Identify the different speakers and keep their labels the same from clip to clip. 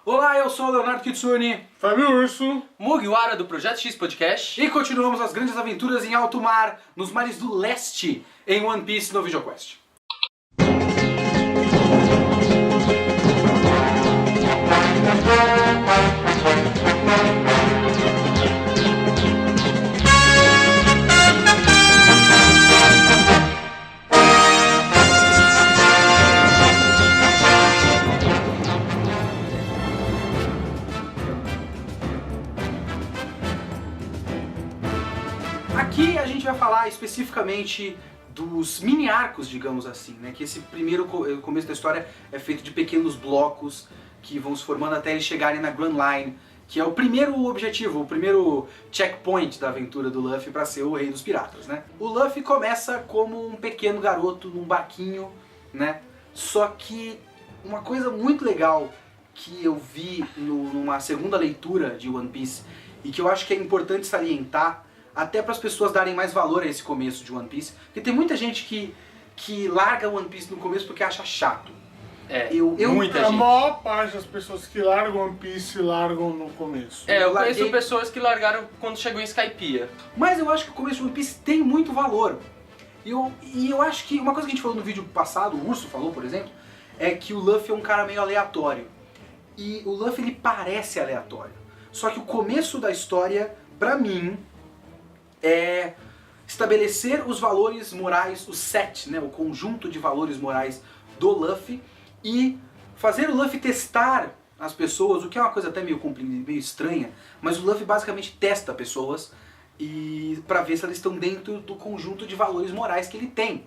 Speaker 1: Olá, eu sou o Leonardo Kitsune,
Speaker 2: Fábio Urso,
Speaker 3: Mugiwara do Projeto X Podcast.
Speaker 1: e continuamos as grandes aventuras em alto mar, nos mares do leste, em One Piece no VideoQuest. Aqui a gente vai falar especificamente dos mini arcos, digamos assim, né? Que esse primeiro começo da história é feito de pequenos blocos que vão se formando até eles chegarem na Grand Line, que é o primeiro objetivo, o primeiro checkpoint da aventura do Luffy para ser o rei dos piratas, né? O Luffy começa como um pequeno garoto num barquinho, né? Só que uma coisa muito legal que eu vi numa segunda leitura de One Piece e que eu acho que é importante salientar até para as pessoas darem mais valor a esse começo de One Piece, porque tem muita gente que larga One Piece no começo porque acha chato.
Speaker 3: Muita
Speaker 2: a
Speaker 3: gente.
Speaker 2: maior parte das pessoas que largam One Piece largam no começo.
Speaker 3: Eu
Speaker 1: larguei-
Speaker 3: conheço pessoas que largaram quando chegou em Skypiea.
Speaker 1: Mas eu acho que o começo de One Piece tem muito valor. E eu acho que uma coisa que a gente falou no vídeo passado, o Urso falou, por exemplo, é que o Luffy é um cara meio aleatório. E o Luffy ele parece aleatório. Só que o começo da história, pra mim, é estabelecer os valores morais, o set, né, o conjunto de valores morais do Luffy e fazer o Luffy testar as pessoas, o que é uma coisa até meio estranha, mas o Luffy basicamente testa pessoas e para ver se elas estão dentro do conjunto de valores morais que ele tem,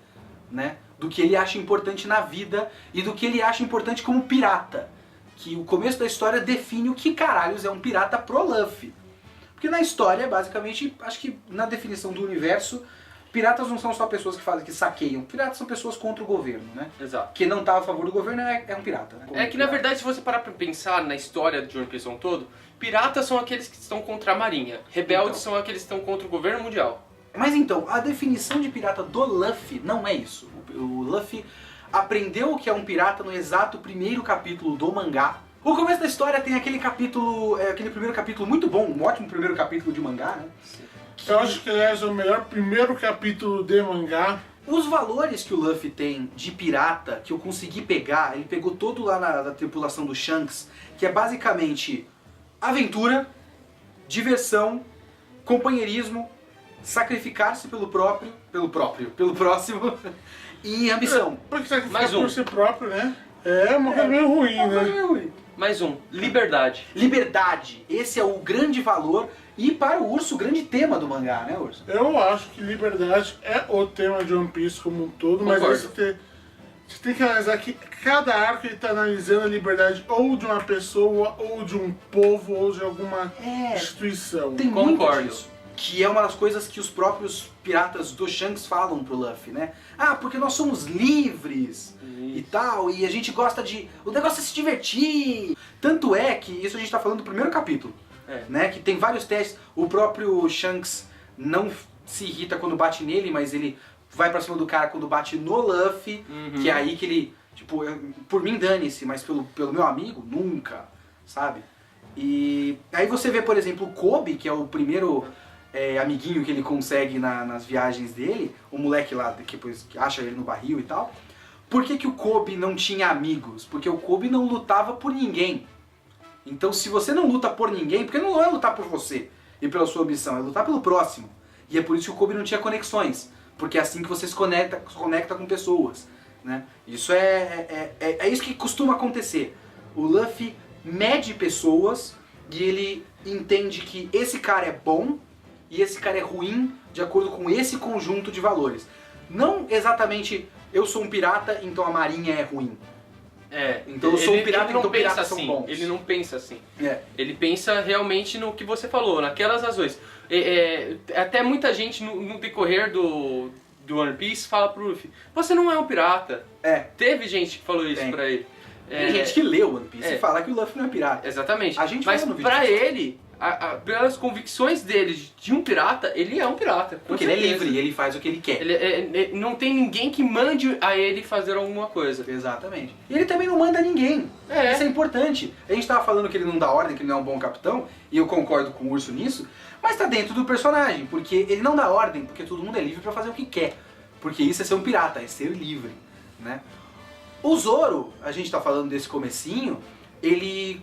Speaker 1: né, do que ele acha importante na vida e do que ele acha importante como pirata, que o começo da história define o que caralhos é um pirata pro Luffy. Porque na história, basicamente, acho que na definição do universo, piratas não são só pessoas que saqueiam. Piratas são pessoas contra o governo, né?
Speaker 3: Exato.
Speaker 1: Quem não tá a favor do governo é um pirata, né?
Speaker 3: É que na verdade, se você parar pra pensar na história de One Piece como um todo, piratas são aqueles que estão contra a marinha, rebeldes
Speaker 1: Então.
Speaker 3: são aqueles que estão contra o governo mundial.
Speaker 1: Mas então, a definição de pirata do Luffy não é isso. O Luffy aprendeu o que é um pirata no exato primeiro capítulo do mangá. O começo da história tem aquele capítulo, aquele primeiro capítulo muito bom, um ótimo primeiro capítulo de mangá, né?
Speaker 2: Eu acho que, aliás, é o melhor primeiro capítulo de mangá.
Speaker 1: Os valores que o Luffy tem de pirata, que eu consegui pegar, ele pegou todo lá na tripulação do Shanks, que é basicamente aventura, diversão, companheirismo, sacrificar-se pelo próximo e ambição.
Speaker 2: Porque sacrificar
Speaker 3: Mais um.
Speaker 2: por si próprio, né? É uma coisa meio ruim, né?
Speaker 3: Mais um, liberdade.
Speaker 1: Liberdade, esse é o grande valor e para o Urso o grande tema do mangá, né, Urso?
Speaker 2: Eu acho que liberdade é o tema de One Piece como um todo, mas
Speaker 3: Concordo.
Speaker 2: você tem que analisar que cada arco ele está analisando a liberdade ou de uma pessoa, ou de um povo, ou de alguma instituição.
Speaker 1: Tem muito
Speaker 3: Concordo.
Speaker 1: disso. Que é uma das coisas que os próprios piratas do Shanks falam pro Luffy, né? Ah, porque nós somos livres e tal, e a gente gosta de... O negócio é se divertir. Tanto é que, isso a gente tá falando do primeiro capítulo, né? Que tem vários testes. O próprio Shanks não se irrita quando bate nele, mas ele vai pra cima do cara quando bate no Luffy, que é aí que ele... Tipo, por mim dane-se, mas pelo meu amigo, nunca, sabe? E aí você vê, por exemplo, o Kobe, que é o primeiro... amiguinho que ele consegue nas viagens dele, o moleque lá que depois acha ele no barril e tal. Por que o Kobe não tinha amigos? Porque o Kobe não lutava por ninguém. Então se você não luta por ninguém, porque não é lutar por você e pela sua ambição, é lutar pelo próximo. E é por isso que o Kobe não tinha conexões, porque é assim que você se conecta com pessoas, né? Isso é isso que costuma acontecer. O Luffy mede pessoas e ele entende que esse cara é bom e esse cara é ruim de acordo com esse conjunto de valores. Não exatamente eu sou um pirata, então a marinha é ruim. Então eu sou um pirata,
Speaker 3: ele não
Speaker 1: então
Speaker 3: pensa
Speaker 1: piratas são
Speaker 3: assim,
Speaker 1: bons.
Speaker 3: ele não pensa assim.
Speaker 1: É.
Speaker 3: Ele pensa realmente no que você falou, naquelas razões. Até muita gente no decorrer do One Piece fala pro Luffy, você não é um pirata. Teve gente que falou isso
Speaker 1: Tem.
Speaker 3: pra ele.
Speaker 1: Tem gente que lê o One Piece e fala que o Luffy não é pirata.
Speaker 3: Exatamente.
Speaker 1: A gente
Speaker 3: Mas
Speaker 1: falou no vídeo
Speaker 3: pra
Speaker 1: disso.
Speaker 3: ele, pelas convicções dele de um pirata, ele é um pirata. com
Speaker 1: Porque ele é
Speaker 3: certeza.
Speaker 1: livre, ele faz o que ele quer.
Speaker 3: Não tem ninguém que mande a ele fazer alguma coisa.
Speaker 1: Exatamente. E ele também não manda ninguém. Isso é importante. A gente tava falando que ele não dá ordem, que ele não é um bom capitão, e eu concordo com o Urso nisso, mas tá dentro do personagem, porque ele não dá ordem, porque todo mundo é livre pra fazer o que quer. Porque isso é ser um pirata, é ser livre, né? O Zoro, a gente tá falando desse comecinho, ele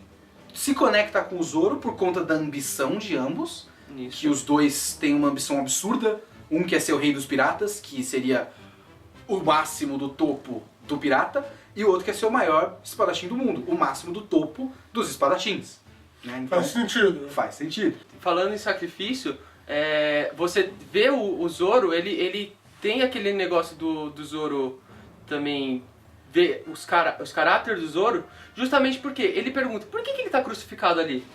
Speaker 1: se conecta com o Zoro por conta da ambição de ambos,
Speaker 3: Isso.
Speaker 1: que os dois têm uma ambição absurda. Um quer ser o rei dos piratas, que seria o máximo do topo do pirata, e o outro quer ser o maior espadachim do mundo, o máximo do topo dos espadachins. Né? Então,
Speaker 2: Faz sentido.
Speaker 1: faz sentido.
Speaker 3: Falando em sacrifício, você vê o Zoro, ele tem aquele negócio do Zoro também ver os caráteres do Zoro, justamente porque ele pergunta, por que ele tá crucificado ali?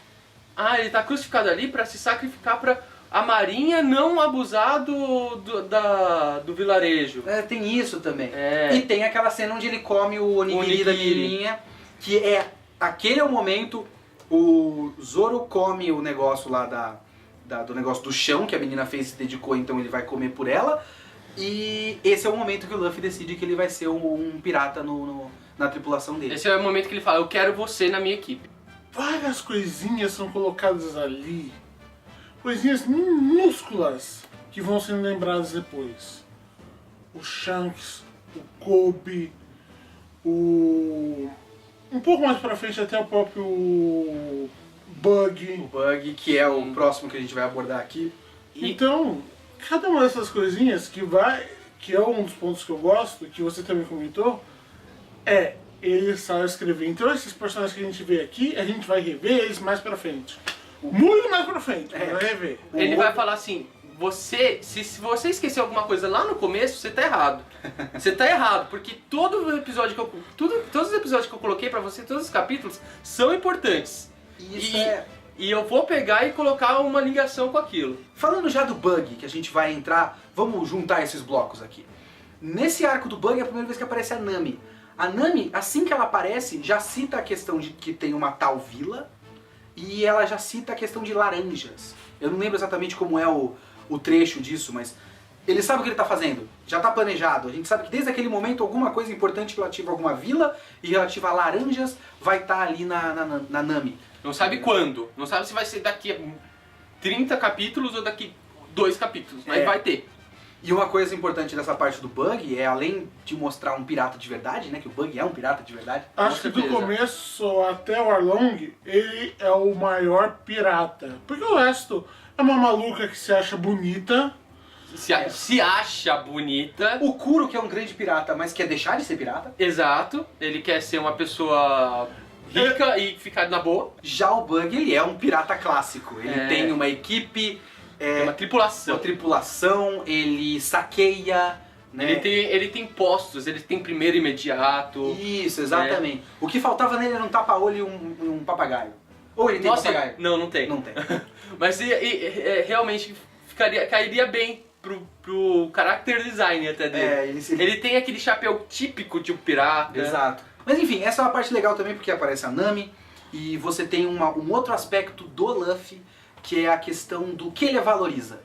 Speaker 3: Ah, ele tá crucificado ali pra se sacrificar pra a marinha não abusar do vilarejo.
Speaker 1: Tem isso também.
Speaker 3: É.
Speaker 1: E tem aquela cena onde ele come o onigiri da menininha, que aquele é o momento, o Zoro come o negócio lá do negócio do chão, que a menina fez e se dedicou, então ele vai comer por ela. E esse é o momento que o Luffy decide que ele vai ser um pirata na tripulação dele.
Speaker 3: Esse é o momento que ele fala, eu quero você na minha equipe.
Speaker 2: Várias coisinhas são colocadas ali. Coisinhas minúsculas que vão sendo lembradas depois. O Shanks, o Kobe, um pouco mais pra frente até o próprio Bug.
Speaker 1: O Bug, que é o próximo que a gente vai abordar aqui.
Speaker 2: Então, cada uma dessas coisinhas que é um dos pontos que eu gosto, que você também comentou, ele sabe escrever. Então esses personagens que a gente vê aqui, a gente vai rever eles mais pra frente. Muito mais pra frente, vai rever.
Speaker 3: Ele vai falar assim, se você esquecer alguma coisa lá no começo, você tá errado. Você tá errado, porque todos os episódios que eu coloquei pra você, todos os capítulos, são importantes.
Speaker 1: Isso
Speaker 3: E eu vou pegar e colocar uma ligação com aquilo.
Speaker 1: Falando já do Bug, que a gente vai entrar, vamos juntar esses blocos aqui. Nesse arco do Bug é a primeira vez que aparece a Nami. A Nami, assim que ela aparece, já cita a questão de que tem uma tal vila, e ela já cita a questão de laranjas. Eu não lembro exatamente como é o trecho disso, mas ele sabe o que ele está fazendo, já está planejado. A gente sabe que desde aquele momento alguma coisa importante relativa a alguma vila e relativa a laranjas vai estar ali na Nami.
Speaker 3: Não sabe quando, não sabe se vai ser daqui a 30 capítulos ou daqui 2 capítulos, mas vai ter.
Speaker 1: E uma coisa importante dessa parte do Bug é, além de mostrar um pirata de verdade, né, que o Bug é um pirata de verdade.
Speaker 2: Acho que do começo até o Arlong, ele é o maior pirata. Porque o resto é uma maluca que se acha bonita.
Speaker 3: Se acha bonita.
Speaker 1: O Kuro, que é um grande pirata, mas quer deixar de ser pirata.
Speaker 3: Exato, ele quer ser uma pessoa rica e ficar na boa.
Speaker 1: Já o Bug, ele é um pirata clássico. Ele tem uma equipe,
Speaker 3: Tem uma tripulação.
Speaker 1: ele saqueia, né?
Speaker 3: Ele tem postos, ele tem primeiro imediato.
Speaker 1: Isso, exatamente. O que faltava nele era um tapa-olho e um papagaio. Ou ele tem papagaio?
Speaker 3: Não tem.
Speaker 1: Não tem.
Speaker 3: Mas realmente cairia bem pro character design até dele. Ele tem aquele chapéu típico de um pirata.
Speaker 1: Exato. Mas enfim, essa é uma parte legal também porque aparece a Nami e você tem um outro aspecto do Luffy, que é a questão do que ele valoriza.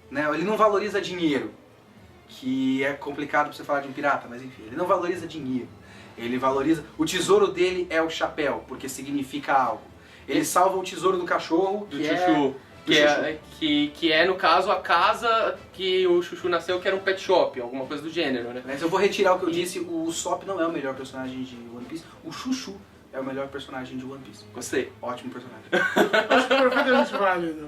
Speaker 1: Né? Ele não valoriza dinheiro, que é complicado pra você falar de um pirata, mas enfim, ele não valoriza dinheiro. Ele valoriza... O tesouro dele é o chapéu, porque significa algo. Ele salva o tesouro do cachorro,
Speaker 3: Do Chuchu. Que é, no caso, a casa que o Chuchu nasceu, que era um pet shop, alguma coisa do gênero, né?
Speaker 1: Mas eu vou retirar o que eu disse, o Usopp não é o melhor personagem de One Piece, o Chuchu é o melhor personagem de One Piece.
Speaker 3: Gostei.
Speaker 1: Ótimo personagem.
Speaker 2: Acho perfeitamente válido.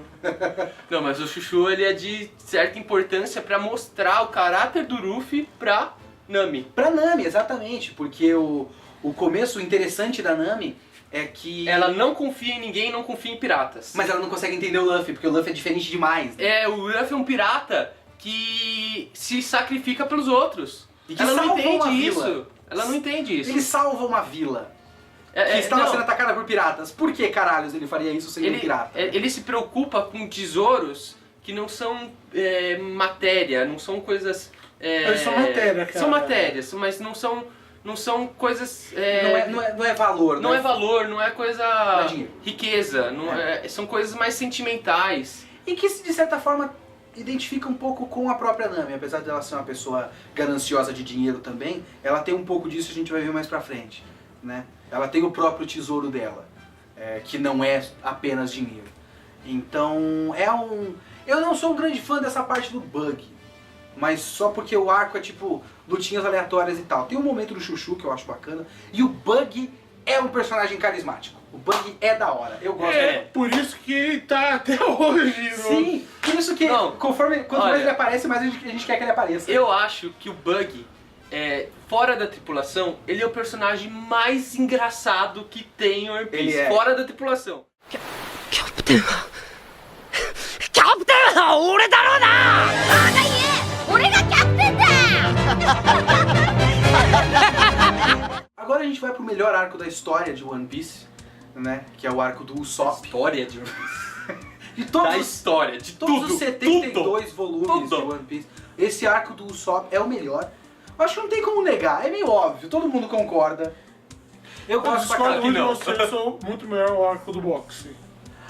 Speaker 3: Não, mas o Chuchu, ele é de certa importância pra mostrar o caráter do Luffy pra Nami.
Speaker 1: Pra Nami, exatamente, porque o começo interessante da Nami é que...
Speaker 3: Ela não confia em ninguém, não confia em piratas.
Speaker 1: Mas ela não consegue entender o Luffy, porque o Luffy é diferente demais. Né?
Speaker 3: O Luffy é um pirata que se sacrifica pelos outros.
Speaker 1: E que
Speaker 3: Ela não
Speaker 1: salva uma
Speaker 3: entende
Speaker 1: vila.
Speaker 3: isso. Ela não entende isso.
Speaker 1: Ele salva uma vila que estava sendo atacada por piratas. Por que caralhos ele faria isso sem um pirata?
Speaker 3: Ele se preocupa com tesouros que não são matéria, não são coisas...
Speaker 2: Eles são matéria, cara.
Speaker 3: São matérias, mas não são não são coisas...
Speaker 1: Não é valor,
Speaker 3: Não é valor, não é coisa...
Speaker 1: Não é dinheiro.
Speaker 3: riqueza, são coisas mais sentimentais.
Speaker 1: E que, de certa forma, identifica um pouco com a própria Nami. Apesar de ela ser uma pessoa gananciosa de dinheiro também, ela tem um pouco disso, a gente vai ver mais pra frente, né? Ela tem o próprio tesouro dela, que não é apenas dinheiro. Então, eu não sou um grande fã dessa parte do Bug, mas só porque o arco é tipo lutinhas aleatórias e tal. Tem um momento do Chuchu que eu acho bacana, e o Bug é um personagem carismático. O Bug é da hora, eu gosto dele.
Speaker 2: Por isso que ele tá até hoje.
Speaker 1: Sim, por isso que quanto mais ele aparece, mais a gente quer que ele apareça.
Speaker 3: Eu acho que o Bug, fora da tripulação, ele é o personagem mais engraçado que tem em One Piece.
Speaker 1: Ele é.
Speaker 3: Fora da tripulação.
Speaker 1: Agora a gente vai pro melhor arco da história de One Piece, né? Que é o arco do Usopp.
Speaker 3: História de One Piece.
Speaker 1: De todos
Speaker 3: Da
Speaker 1: os,
Speaker 3: história, de
Speaker 1: todos
Speaker 3: tudo.
Speaker 1: os 72
Speaker 3: tudo.
Speaker 1: volumes
Speaker 3: Tudo.
Speaker 1: de One Piece, esse arco do Usopp é o melhor. Eu acho que não tem como negar, é meio óbvio, todo mundo concorda. Eu
Speaker 2: Eu
Speaker 1: gosto pra
Speaker 2: discordo
Speaker 1: caralho.
Speaker 2: muito de
Speaker 3: não.
Speaker 2: você, eu sou muito melhor o arco do boxe.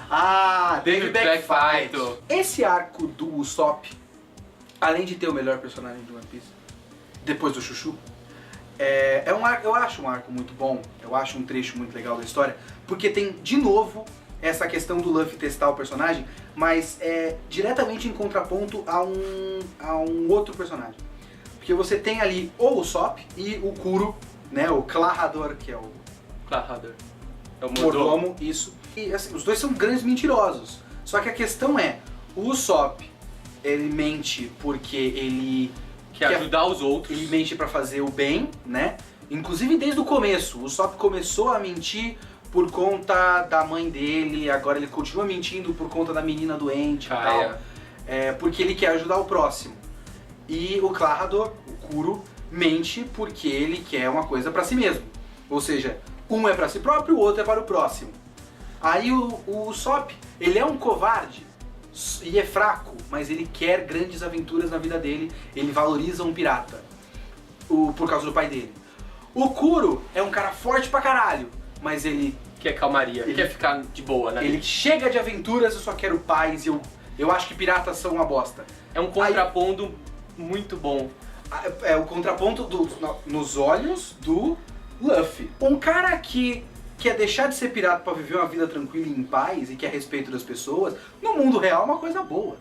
Speaker 1: Ah, David
Speaker 3: David
Speaker 1: Backfight.
Speaker 3: Backfight.
Speaker 1: Esse arco do Usopp, além de ter o melhor personagem de One Piece, depois do Chuchu, é um arco, eu acho um arco muito bom, eu acho um trecho muito legal da história, porque tem, de novo, essa questão do Luffy testar o personagem, mas é diretamente em contraponto a um outro personagem. Porque você tem ali o Usopp e o Kuro, né, o Clarador, que é o
Speaker 3: Clarador. É o
Speaker 1: mordomo, isso. E assim, os dois são grandes mentirosos. Só que a questão é, o Usopp, ele mente porque ele
Speaker 3: Quer ajudar os outros.
Speaker 1: ele mente pra fazer o bem, né? Inclusive desde o começo, o Usopp começou a mentir por conta da mãe dele, agora ele continua mentindo por conta da menina doente e tal. Porque ele quer ajudar o próximo. E o Clarador, o Kuro, mente porque ele quer uma coisa pra si mesmo. Ou seja, um é pra si próprio, o outro é para o próximo. Aí o Usopp, ele é um covarde e é fraco, mas ele quer grandes aventuras na vida dele, ele valoriza um pirata, por causa do pai dele. O Kuro é um cara forte pra caralho, mas ele
Speaker 3: Quer calmaria, quer ficar de boa, né?
Speaker 1: ele chega de aventuras, eu só quero paz, e eu acho que piratas são uma bosta.
Speaker 3: É um contrapondo muito bom.
Speaker 1: É o contraponto nos olhos do Luffy. Um cara que quer deixar de ser pirata pra viver uma vida tranquila e em paz e quer respeito das pessoas, no mundo real é uma coisa boa,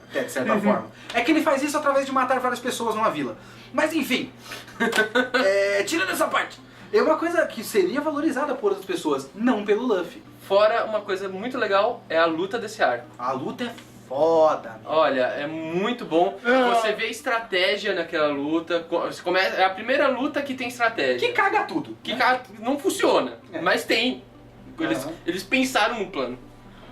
Speaker 1: até de certa forma. É que ele faz isso através de matar várias pessoas numa vila. Mas enfim, tirando essa parte, é uma coisa que seria valorizada por outras pessoas, não pelo Luffy.
Speaker 3: Fora, uma coisa muito legal é a luta desse arco.
Speaker 1: A luta é foda, meu.
Speaker 3: Olha, é muito bom. Você vê estratégia naquela luta. Você começa, é a primeira luta que tem estratégia.
Speaker 1: Que caga tudo.
Speaker 3: Que não funciona, mas tem.
Speaker 1: Aham.
Speaker 3: Eles pensaram no plano,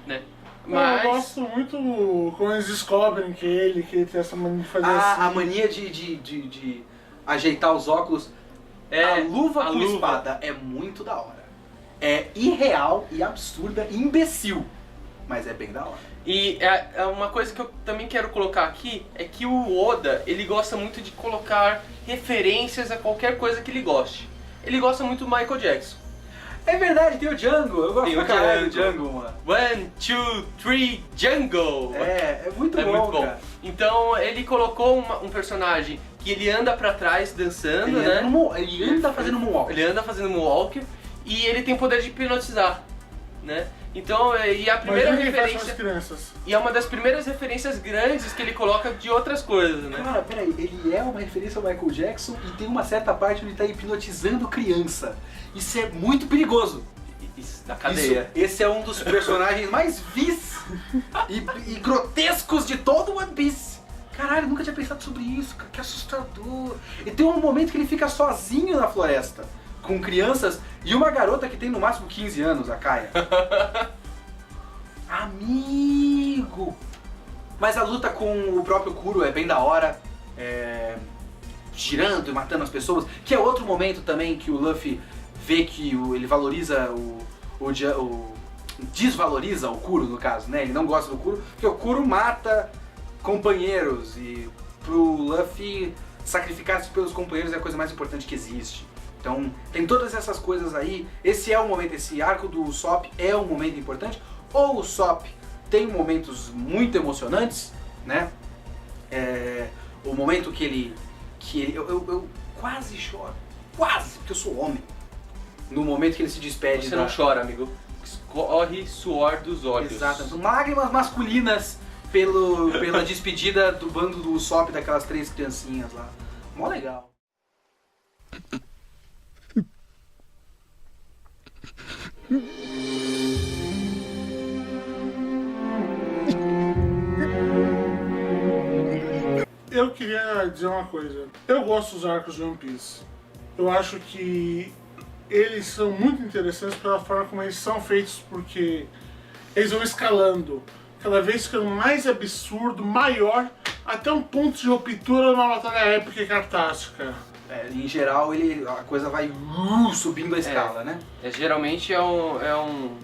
Speaker 3: né?
Speaker 2: Eu gosto muito quando eles descobrem que ele tem essa mania de fazer assim.
Speaker 1: A mania de ajeitar os óculos. A luva com espada é muito da hora. É irreal e absurda e imbecil, mas é bem da hora.
Speaker 3: E uma coisa que eu também quero colocar aqui é que o Oda, ele gosta muito de colocar referências a qualquer coisa que ele goste. Ele gosta muito do Michael Jackson.
Speaker 1: É verdade, tem o Django, eu gosto
Speaker 3: Tem
Speaker 1: pra
Speaker 3: o
Speaker 1: caralho do
Speaker 3: Django.
Speaker 1: Django, mano.
Speaker 3: 1, 2, 3, Django!
Speaker 1: É muito
Speaker 3: É
Speaker 1: bom,
Speaker 3: muito bom.
Speaker 1: cara.
Speaker 3: Então ele colocou um personagem que ele anda pra trás dançando, né?
Speaker 1: Ele anda fazendo moonwalk.
Speaker 3: Ele anda fazendo moonwalk e ele tem poder de hipnotizar, né? Então, e a primeira
Speaker 2: Mas ele faz com as
Speaker 3: referência...
Speaker 2: crianças.
Speaker 3: E é uma das primeiras referências grandes que ele coloca de outras coisas, né?
Speaker 1: Cara, peraí, ele é uma referência ao Michael Jackson e tem uma certa parte onde ele tá hipnotizando criança. Isso é muito perigoso.
Speaker 3: Isso, da cadeia.
Speaker 1: Esse é um dos personagens mais vis e grotescos de todo One Piece. Caralho, nunca tinha pensado sobre isso, cara, que assustador. E tem um momento que ele fica sozinho na floresta, com crianças e uma garota que tem no máximo 15 anos, a Kaia. Amigo! Mas a luta com o próprio Kuro é bem da hora, girando e matando as pessoas, que é outro momento também que o Luffy vê que ele valoriza desvaloriza o Kuro, no caso, né? Ele não gosta do Kuro, porque o Kuro mata companheiros e pro Luffy sacrificar-se pelos companheiros é a coisa mais importante que existe. Então tem todas essas coisas aí. Esse é o momento, esse arco do Usopp é um momento importante. O Usopp tem momentos muito emocionantes, né? O momento que ele eu quase choro, quase, porque eu sou homem. No momento que ele se despede.
Speaker 3: Você não chora, amigo. Corre suor dos olhos.
Speaker 1: Exato. Lágrimas masculinas pela despedida do bando do Usopp, daquelas 3 criancinhas lá. Mó legal.
Speaker 2: Eu queria dizer uma coisa. Eu gosto dos arcos de One Piece. Eu acho que eles são muito interessantes pela forma como eles são feitos, porque eles vão escalando, cada vez ficando mais absurdo, maior, até um ponto de ruptura numa batalha épica e cartástica.
Speaker 1: Em geral, a coisa vai subindo a escala, né?
Speaker 3: Geralmente é um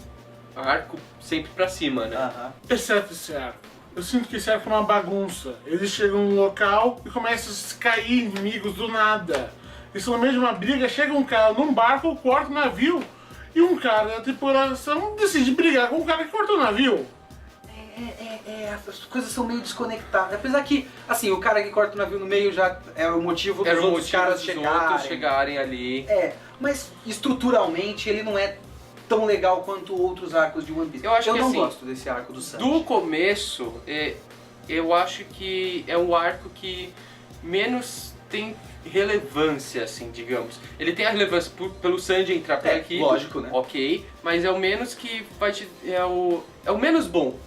Speaker 3: arco sempre pra cima, né?
Speaker 2: Exceto esse arco. Eu sinto que esse arco é uma bagunça. Eles chegam no local e começam a cair inimigos do nada. Eles estão no meio de uma briga, chega um cara num barco, corta o navio, e um cara da tripulação decide brigar com o cara que cortou o navio.
Speaker 1: As coisas são meio desconectadas. Apesar que, assim, o cara que corta o navio no meio já é o motivo dos outros caras
Speaker 3: chegarem ali.
Speaker 1: Mas estruturalmente ele não é tão legal quanto outros arcos de One Piece. Eu não gosto desse arco do Sanji.
Speaker 3: Do começo, eu acho que é o arco que menos tem relevância, assim, digamos. Ele tem a relevância pelo Sanji entrar por aqui.
Speaker 1: Lógico, né?
Speaker 3: Ok, mas é o menos que vai te... É o menos bom,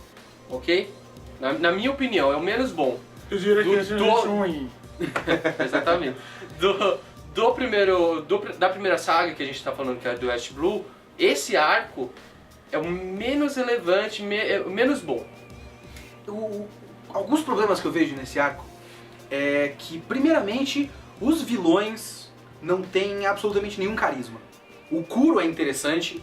Speaker 3: ok? Na minha opinião, é o menos bom.
Speaker 2: Eu diria que esse é ruim.
Speaker 3: Exatamente. Da primeira saga que a gente tá falando, que é do West Blue, esse arco é o menos relevante, o menos bom.
Speaker 1: Alguns problemas que eu vejo nesse arco é que, primeiramente, os vilões não têm absolutamente nenhum carisma. O Kuro é interessante,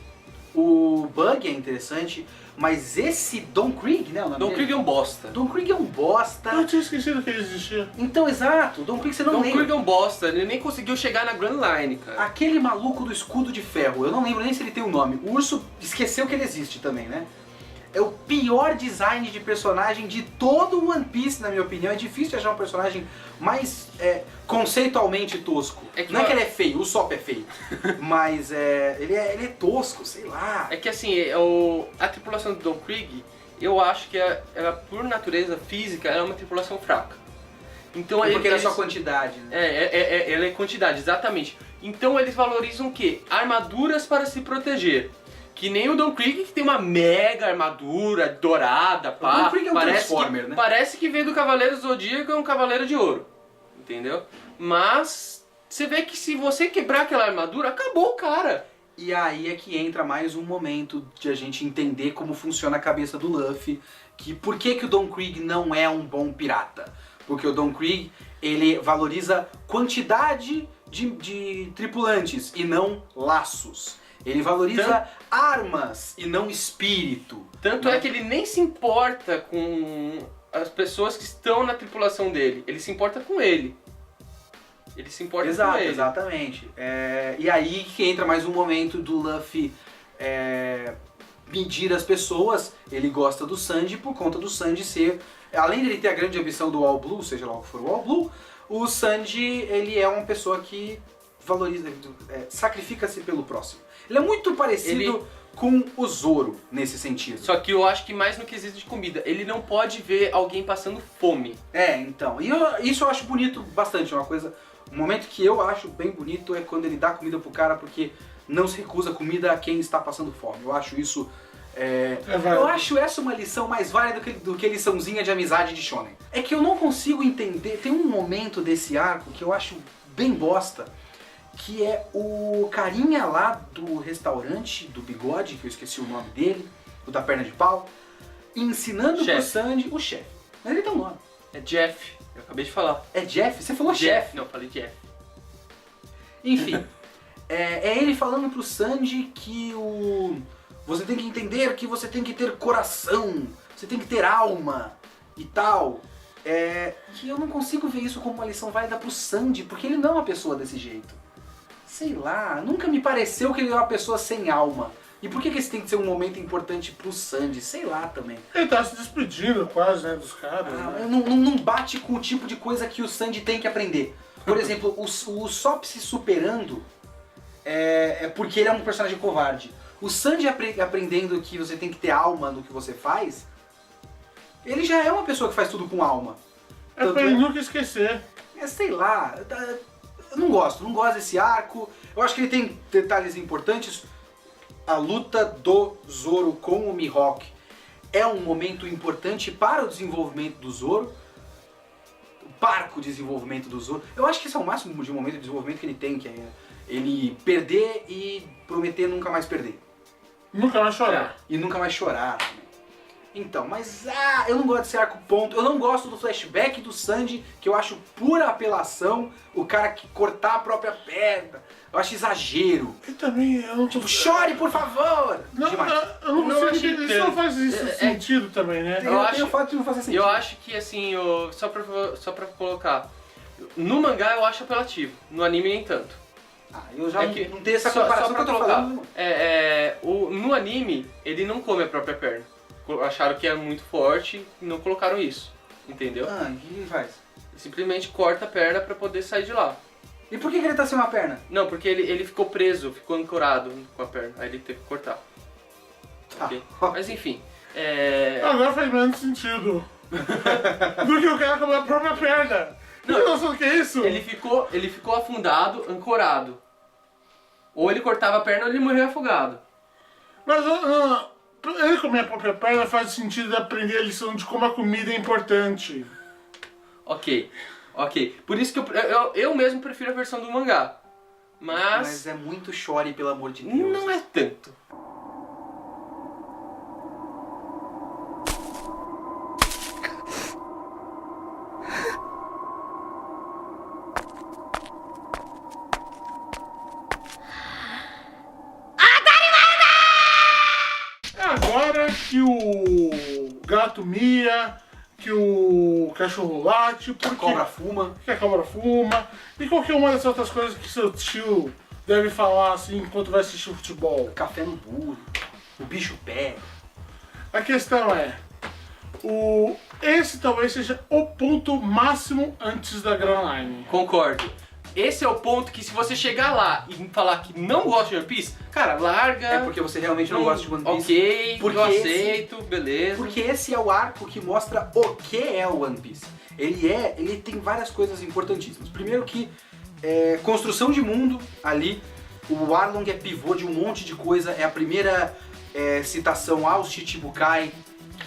Speaker 1: o Bug é interessante, mas esse Don Krieg, né?
Speaker 3: Don Krieg é um bosta.
Speaker 1: Don Krieg é um bosta.
Speaker 2: Eu tinha esquecido que ele existia.
Speaker 1: Então, exato, Don Krieg você não lembra.
Speaker 3: Don Krieg é um bosta, ele nem conseguiu chegar na Grand Line, cara.
Speaker 1: Aquele maluco do escudo de ferro, eu não lembro nem se ele tem um nome. O urso esqueceu que ele existe também, né? É o pior design de personagem de todo o One Piece, na minha opinião. É difícil de achar um personagem mais conceitualmente tosco. Não é que ele é feio, o Usopp é feio. Mas ele é tosco, sei lá.
Speaker 3: É que assim, a tripulação do Don Krieg, eu acho que ela, por natureza física, ela é uma tripulação fraca. Então,
Speaker 1: porque ele é só quantidade, né?
Speaker 3: Ela é quantidade, exatamente. Então eles valorizam o quê? Armaduras para se proteger. Que nem o Don Krieg, que tem uma mega armadura dourada, pá.
Speaker 1: O Don Krieg é um Transformer, né?
Speaker 3: Parece que veio do Cavaleiro Zodíaco, é um Cavaleiro de Ouro. Entendeu? Mas você vê que se você quebrar aquela armadura, acabou o cara.
Speaker 1: E aí é que entra mais um momento de a gente entender como funciona a cabeça do Luffy. Por que o Don Krieg não é um bom pirata? Porque o Don Krieg, ele valoriza quantidade de tripulantes e não laços. Ele valoriza armas e não espírito.
Speaker 3: Tanto é que ele nem se importa com as pessoas que estão na tripulação dele. Ele se importa com ele. Ele se importa com ele.
Speaker 1: Exatamente. E aí que entra mais um momento do Luffy medir as pessoas. Ele gosta do Sanji por conta do Sanji ser... Além de ele ter a grande ambição do All Blue, seja lá o que for o All Blue, o Sanji, ele é uma pessoa que valoriza, sacrifica-se pelo próximo. Ele é muito parecido com o Zoro nesse sentido.
Speaker 3: Só que eu acho que mais no quesito de comida. Ele não pode ver alguém passando fome.
Speaker 1: Então. E isso eu acho bonito bastante. Um momento que eu acho bem bonito é quando ele dá comida pro cara porque não se recusa comida a quem está passando fome. Eu acho isso... eu acho essa uma lição mais válida do que liçãozinha de amizade de shonen. É que eu não consigo entender... Tem um momento desse arco que eu acho bem bosta, que é o carinha lá do restaurante, do bigode, que eu esqueci o nome dele, o da perna de pau, ensinando pro Sanji, o chefe. Mas ele tem um nome.
Speaker 3: É Jeff, eu acabei de falar.
Speaker 1: É Jeff? Você falou chefe.
Speaker 3: Não, eu falei Jeff.
Speaker 1: Enfim, é ele falando pro Sanji que você tem que entender que você tem que ter coração, você tem que ter alma e tal. Que eu não consigo ver isso como uma lição válida pro Sanji, porque ele não é uma pessoa desse jeito. sei lá, nunca me pareceu que ele é uma pessoa sem alma. E por que esse tem que ser um momento importante pro Sanji? Sei lá também.
Speaker 2: Ele tá se despedindo quase, né, dos caras. Né?
Speaker 1: Não bate com o tipo de coisa que o Sanji tem que aprender. Por exemplo, o Sop se superando é porque ele é um personagem covarde. O Sanji aprendendo que você tem que ter alma no que você faz, ele já é uma pessoa que faz tudo com alma.
Speaker 2: É pra ele nunca esquecer.
Speaker 1: Sei lá, eu não gosto desse arco. Eu acho que ele tem detalhes importantes. A luta do Zoro com o Mihawk é um momento importante para o desenvolvimento do Zoro. O parco desenvolvimento do Zoro. Eu acho que esse é o máximo de momento de desenvolvimento que ele tem, que é ele perder e prometer nunca mais perder.
Speaker 2: Nunca mais chorar.
Speaker 1: E nunca mais chorar. Então, mas eu não gosto desse arco ponto. Eu não gosto do flashback do Sanji, que eu acho pura apelação. O cara que cortar a própria perna. Eu acho exagero.
Speaker 2: E também eu não
Speaker 1: Tipo, chore, por favor!
Speaker 2: Não,
Speaker 1: Demais.
Speaker 2: eu não
Speaker 3: Não
Speaker 2: consigo
Speaker 3: achei
Speaker 2: entender.
Speaker 3: que-
Speaker 2: Isso não faz isso sentido também, né?
Speaker 1: Tem o fato de não fazer sentido.
Speaker 3: Eu acho que assim, só pra colocar, no mangá eu acho apelativo, no anime nem tanto.
Speaker 1: Eu já
Speaker 3: É que-
Speaker 1: não tenho essa
Speaker 3: só
Speaker 1: comparação que
Speaker 3: pra
Speaker 1: eu tô
Speaker 3: colocar,
Speaker 1: falando.
Speaker 3: no anime ele não come a própria perna. Acharam que é muito forte e não colocaram isso, entendeu?
Speaker 1: O que ele faz?
Speaker 3: Simplesmente corta a perna pra poder sair de lá.
Speaker 1: E por que ele tá sem uma perna?
Speaker 3: Não, porque ele ficou preso, ficou ancorado com a perna, aí ele teve que cortar. Ok? Mas enfim,
Speaker 2: Agora faz menos sentido. Do que o cara com a própria perna. Não, tem noção do que é isso?
Speaker 3: ele ficou afundado, ancorado. Ou ele cortava a perna ou ele morreu afogado.
Speaker 2: Mas ele comer a própria perna faz sentido de aprender a lição de como a comida é importante.
Speaker 3: Ok. Por isso que eu mesmo prefiro a versão do mangá.
Speaker 1: Mas é muito chore, pelo amor de Deus.
Speaker 3: Não é tanto.
Speaker 2: É agora que o gato mia, que o cachorro late,
Speaker 1: A
Speaker 2: porque
Speaker 1: cobra fuma.
Speaker 2: que a cobra fuma, e qualquer uma dessas outras coisas que seu tio deve falar assim enquanto vai assistir o futebol.
Speaker 1: Café no burro. O bicho pega.
Speaker 2: A questão é, esse talvez seja o ponto máximo antes da Grand Line.
Speaker 3: Concordo. Esse é o ponto que se você chegar lá e falar que não gosta de One Piece, cara, larga.
Speaker 1: É porque você realmente não gosta de One Piece.
Speaker 3: Ok,
Speaker 1: Porque
Speaker 3: eu aceito, beleza.
Speaker 1: Porque esse é o arco que mostra o que é o One Piece. Ele tem várias coisas importantíssimas. Primeiro que construção de mundo ali. O Arlong é pivô de um monte de coisa. É a primeira citação aos Chichibukai,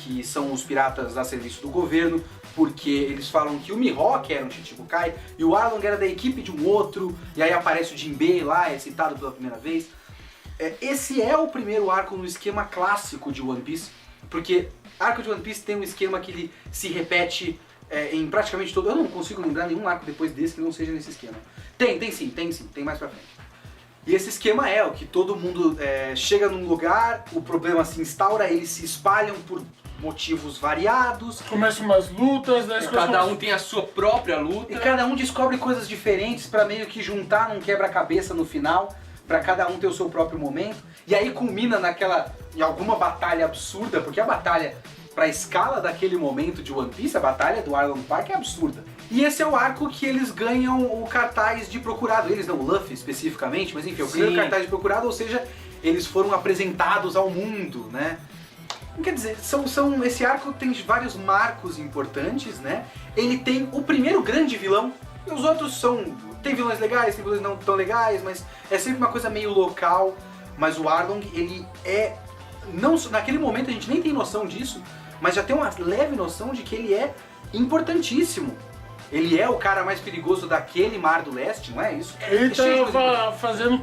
Speaker 1: que são os piratas a serviço do governo, porque eles falam que o Mihawk era um Chichibukai e o Arlong era da equipe de um outro, e aí aparece o Jinbei lá, é citado pela primeira vez. Esse é o primeiro arco no esquema clássico de One Piece, porque arco de One Piece tem um esquema que ele se repete em praticamente todo... Eu não consigo lembrar nenhum arco depois desse que não seja nesse esquema. Tem sim, tem mais pra frente. E esse esquema é o que todo mundo chega num lugar, o problema se instaura, eles se espalham por motivos variados.
Speaker 2: Começam umas lutas, daí as coisas
Speaker 3: Cada
Speaker 2: começam-
Speaker 3: um tem a sua própria luta.
Speaker 1: E cada um descobre coisas diferentes pra meio que juntar num quebra-cabeça no final, pra cada um ter o seu próprio momento. E aí culmina em alguma batalha absurda, porque a batalha pra escala daquele momento de One Piece, a batalha do Arlong Park é absurda. E esse é o arco que eles ganham o cartaz de procurado. Eles não, o Luffy especificamente, mas enfim, o primeiro
Speaker 3: Sim.
Speaker 1: cartaz de procurado, ou seja, eles foram apresentados ao mundo, né? Quer dizer, esse arco tem vários marcos importantes, né? Ele tem o primeiro grande vilão, e os outros tem vilões legais, tem vilões não tão legais, mas é sempre uma coisa meio local. Mas o Arlong, ele naquele momento a gente nem tem noção disso, mas já tem uma leve noção de que ele é importantíssimo. Ele é o cara mais perigoso daquele Mar do Leste, não é isso?
Speaker 2: Ele
Speaker 1: cheio de coisa
Speaker 2: tava fazendo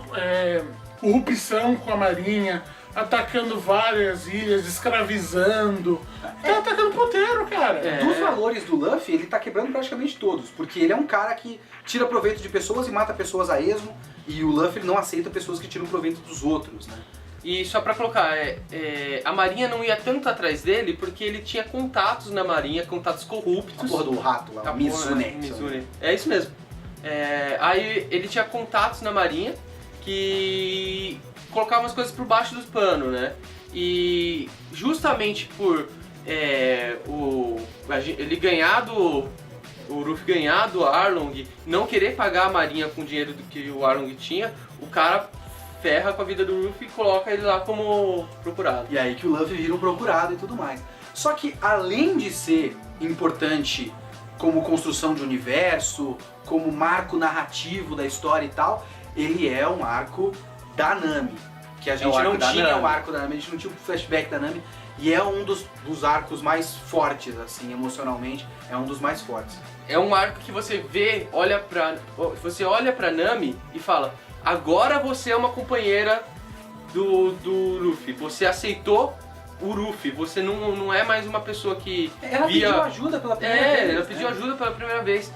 Speaker 2: corrupção com a marinha, atacando várias ilhas, escravizando. Tá atacando ponteiro, cara.
Speaker 1: Dos valores do Luffy, ele tá quebrando praticamente todos, porque ele é um cara que tira proveito de pessoas e mata pessoas a esmo, e o Luffy ele não aceita pessoas que tiram proveito dos outros, né?
Speaker 3: E só pra colocar, a Marinha não ia tanto atrás dele porque ele tinha contatos na Marinha, contatos
Speaker 1: A
Speaker 3: corruptos.
Speaker 1: porra do rato lá,
Speaker 3: A
Speaker 1: o Mizune.
Speaker 3: Mizune. É isso mesmo. Aí ele tinha contatos na Marinha que colocava as coisas por baixo dos panos, né? E justamente por ele ganhar do... O Ruffy ganhar do Arlong, não querer pagar a marinha com o dinheiro do que o Arlong tinha, o cara ferra com a vida do Ruffy e coloca ele lá como procurado.
Speaker 1: E aí que o Luffy vira um procurado e tudo mais. Só que além de ser importante como construção de universo, como marco narrativo da história e tal, ele é um arco da Nami. Que a gente não tinha o arco da Nami, a gente não tinha o flashback da Nami. E é um dos arcos mais fortes, assim, emocionalmente, é um dos mais fortes.
Speaker 3: É um arco que você olha pra Nami e fala: agora você é uma companheira do Luffy, você aceitou o Luffy, você não é mais uma pessoa que
Speaker 1: ela pediu ajuda pela primeira vez.
Speaker 3: Ela pediu ajuda pela primeira vez.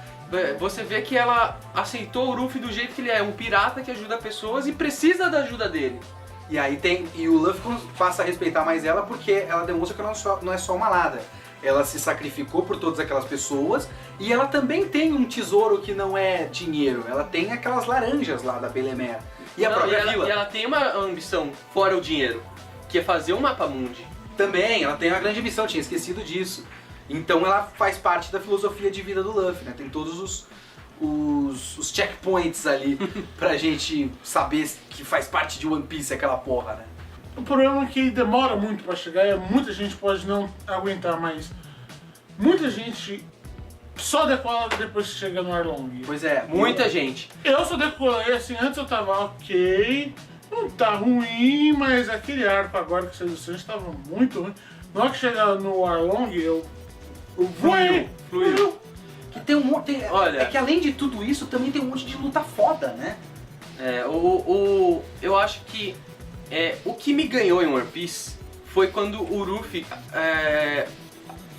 Speaker 3: Você vê que ela aceitou o Luffy do jeito que ele é, um pirata que ajuda pessoas e precisa da ajuda dele.
Speaker 1: E aí e o Luffy passa a respeitar mais ela porque ela demonstra que não é só uma ladra. Ela se sacrificou por todas aquelas pessoas e ela também tem um tesouro que não é dinheiro. Ela tem aquelas laranjas lá da Belemere. E a própria vila.
Speaker 3: E ela tem uma ambição fora o dinheiro, que é fazer um mapa mundi.
Speaker 1: Também, ela tem uma grande ambição, tinha esquecido disso. Então ela faz parte da filosofia de vida do Luffy, né? Tem todos os checkpoints ali pra gente saber que faz parte de One Piece aquela porra, né?
Speaker 2: O problema é que demora muito pra chegar e muita gente pode não aguentar, mas muita gente só decola depois que chega no Arlong.
Speaker 1: Pois é.
Speaker 3: Muita gente.
Speaker 2: Eu só decolei assim, antes eu tava ok, não tá ruim, mas aquele arco agora que vocês disseram estava muito ruim. Na hora que chegar no Arlong, eu
Speaker 3: Fluiu.
Speaker 1: Que tem um monte.
Speaker 3: Olha,
Speaker 1: é que além de tudo isso, também tem um monte de luta foda, né?
Speaker 3: Eu acho que o que me ganhou em One Piece foi quando o Luffy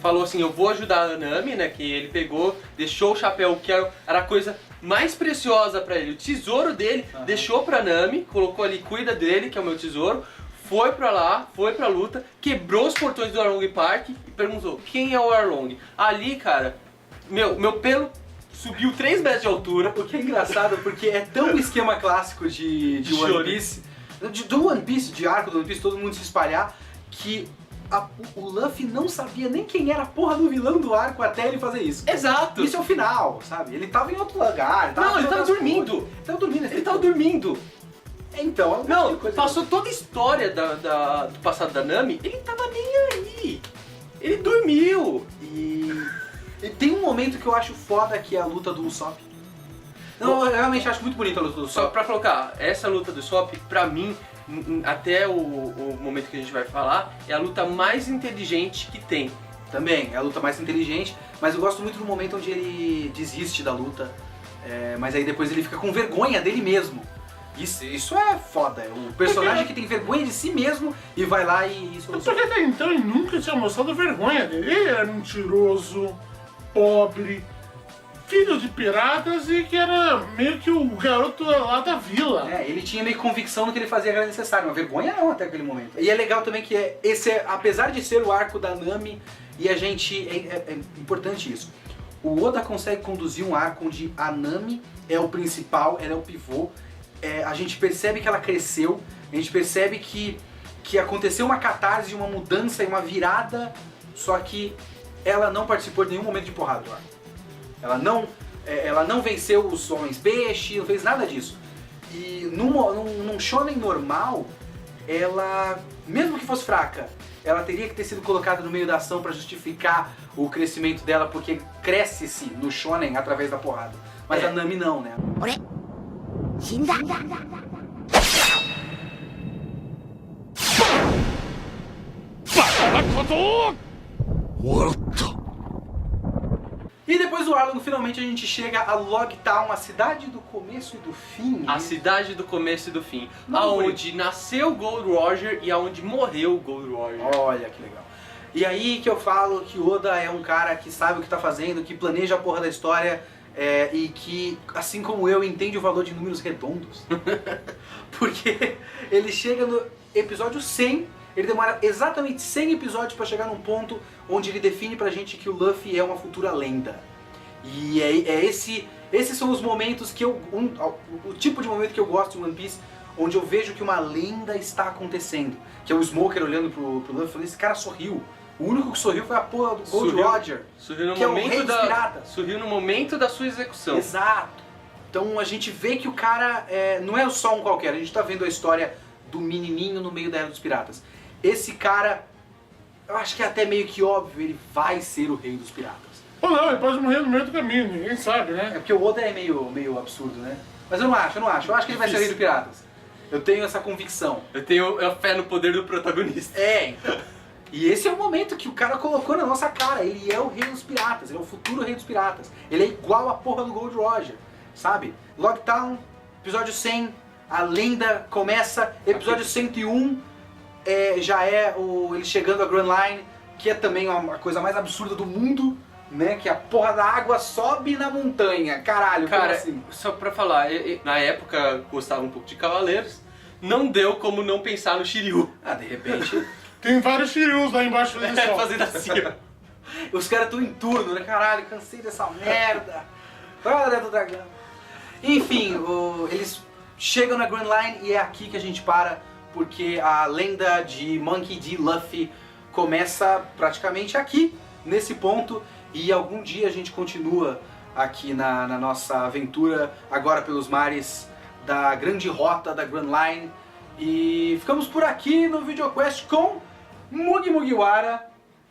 Speaker 3: falou assim: eu vou ajudar a Nami, né? Que ele pegou, deixou o chapéu, que era a coisa mais preciosa pra ele, o tesouro dele, deixou pra Nami, colocou ali, cuida dele, que é o meu tesouro. Foi pra lá, foi pra luta, quebrou os portões do Arlong Park e perguntou: quem é o Arlong? Ali, cara, meu pelo subiu 3 metros de altura.
Speaker 1: O que é engraçado, porque é tão esquema clássico de One Piece, do One Piece, de arco do One Piece, todo mundo se espalhar, que o Luffy não sabia nem quem era a porra do vilão do arco até ele fazer isso.
Speaker 3: Exato!
Speaker 1: Isso é o final, sabe? Ele tava em outro lugar.
Speaker 3: Ele tava dormindo. Ele tava dormindo.
Speaker 1: Então,
Speaker 3: não, passou toda a história do passado da Nami, ele tava nem aí. Ele dormiu.
Speaker 1: E tem um momento que eu acho foda, que é a luta do Usopp. Não, eu realmente acho muito bonita a luta do Usopp.
Speaker 3: Só pra colocar, essa luta do Usopp, pra mim, até o momento que a gente vai falar, é a luta mais inteligente que tem.
Speaker 1: Também, é a luta mais inteligente, mas eu gosto muito do momento onde ele desiste da luta, mas aí depois ele fica com vergonha dele mesmo. Isso é foda, o personagem que tem vergonha de si mesmo e vai lá e isso.
Speaker 2: Porque até então ele nunca tinha mostrado vergonha dele. Ele era mentiroso, pobre, filho de piratas e que era meio que o garoto lá da vila.
Speaker 1: Ele tinha meio convicção no que ele fazia era necessário, uma vergonha não até aquele momento. E é legal também que apesar de ser o arco da Nami, e a gente, é importante isso, o Oda consegue conduzir um arco onde a Nami é o principal, ela é o pivô, a gente percebe que ela cresceu, a gente percebe que aconteceu uma catarse, uma mudança e uma virada, só que ela não participou de nenhum momento de porrada do arco. Ela não venceu os Homens-Peixe, não fez nada disso. E num shonen normal, ela, mesmo que fosse fraca, ela teria que ter sido colocada no meio da ação para justificar o crescimento dela, porque cresce-se no shonen através da porrada. Mas a Nami não, né? E depois do Arlong, finalmente a gente chega a Logtown, a cidade do começo e do fim.
Speaker 3: A cidade do começo e do fim.
Speaker 1: Não,
Speaker 3: aonde nasceu o Gold Roger e aonde morreu o Gold Roger.
Speaker 1: Olha que legal. E aí que eu falo que Oda é um cara que sabe o que tá fazendo, que planeja a porra da história e que, assim como eu, entende o valor de números redondos. Porque ele chega no episódio 100, ele demora exatamente 100 episódios pra chegar num ponto onde ele define pra gente que o Luffy é uma futura lenda. E esses são os momentos que o tipo de momento que eu gosto de One Piece, onde eu vejo que uma lenda está acontecendo. Que é o Smoker olhando pro Luffy e falando, esse cara sorriu. O único que sorriu foi a porra do Gold Roger,
Speaker 3: Sorriu no
Speaker 1: que é o rei
Speaker 3: momento
Speaker 1: dos piratas.
Speaker 3: Sorriu no momento da sua execução.
Speaker 1: Exato. Então a gente vê que o cara não é só um qualquer, a gente tá vendo a história do menininho no meio da Era dos Piratas. Esse cara, eu acho que é até meio que óbvio, ele vai ser o rei dos piratas.
Speaker 2: Ou não, ele pode morrer no meio do caminho, ninguém sabe,
Speaker 1: É
Speaker 2: né?
Speaker 1: porque o Oda é meio absurdo, né? Mas eu não acho. Eu acho que ele vai ser o rei dos piratas. Eu tenho essa convicção.
Speaker 3: Eu tenho a fé no poder do protagonista.
Speaker 1: Então. E esse é o momento que o cara colocou na nossa cara. Ele é o rei dos piratas, ele é o futuro rei dos piratas. Ele é igual a porra do Gold Roger, sabe? Lockdown, episódio 100, a lenda começa. Episódio 101 já é ele chegando a Grand Line, que é também a coisa mais absurda do mundo, né? Que a porra da água sobe na montanha. Caralho,
Speaker 3: Cara,
Speaker 1: como assim?
Speaker 3: só pra falar, na época gostava um pouco de Cavaleiros, não deu como não pensar no Shiryu.
Speaker 1: Ah, de repente...
Speaker 2: Tem vários Shiryus lá embaixo fazendo sol.
Speaker 3: Fazendo assim, ó.
Speaker 1: Os caras estão em turno, né? Caralho, cansei dessa merda. Para do dragão. Enfim, eles chegam na Grand Line e é aqui que a gente para, porque a lenda de Monkey D. Luffy começa praticamente aqui, nesse ponto, e algum dia a gente continua aqui na nossa aventura, agora pelos mares da grande rota da Grand Line. E ficamos por aqui no VideoQuest com Mugi Mugiwara,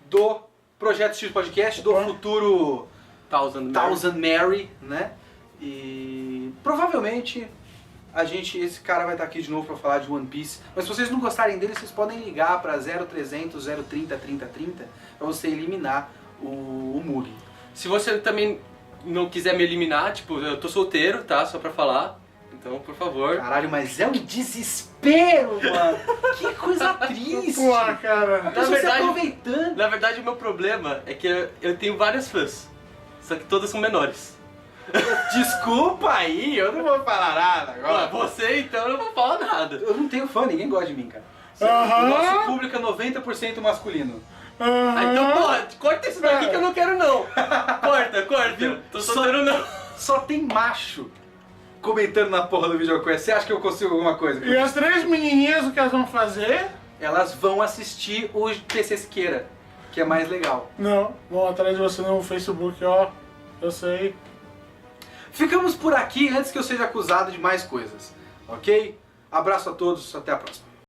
Speaker 1: do Projeto X Podcast, do futuro Thousand Mary, né? E provavelmente esse cara vai estar aqui de novo para falar de One Piece. Mas se vocês não gostarem dele, vocês podem ligar para 0300 030 3030 para você eliminar o Mugi.
Speaker 3: Se você também não quiser me eliminar, tipo, eu tô solteiro, tá? Só pra falar. Então, por favor.
Speaker 1: Caralho, mas é um desespero, mano. Que coisa triste.
Speaker 2: Pô, cara.
Speaker 1: A pessoa se aproveitando.
Speaker 3: Na verdade, o meu problema é que eu tenho vários fãs. Só que todas são menores.
Speaker 1: Desculpa aí, eu não vou falar nada agora.
Speaker 3: Você, então, eu não vou falar nada.
Speaker 1: Eu não tenho fã, ninguém gosta de mim, cara.
Speaker 2: Aham.
Speaker 1: O nosso público é 90% masculino.
Speaker 3: Ah, então, porra, corta isso daqui que eu não quero, não. Corta, viu? Tô solteiro, não.
Speaker 1: Só tem macho comentando na porra do VideoQuest. Você acha que eu consigo alguma coisa?
Speaker 2: E as três menininhas, o que elas vão fazer?
Speaker 1: Elas vão assistir o PC Siqueira, que é mais legal.
Speaker 2: Não, vão atrás de você no Facebook, ó. Eu sei.
Speaker 1: Ficamos por aqui antes que eu seja acusado de mais coisas, ok? Abraço a todos, até a próxima.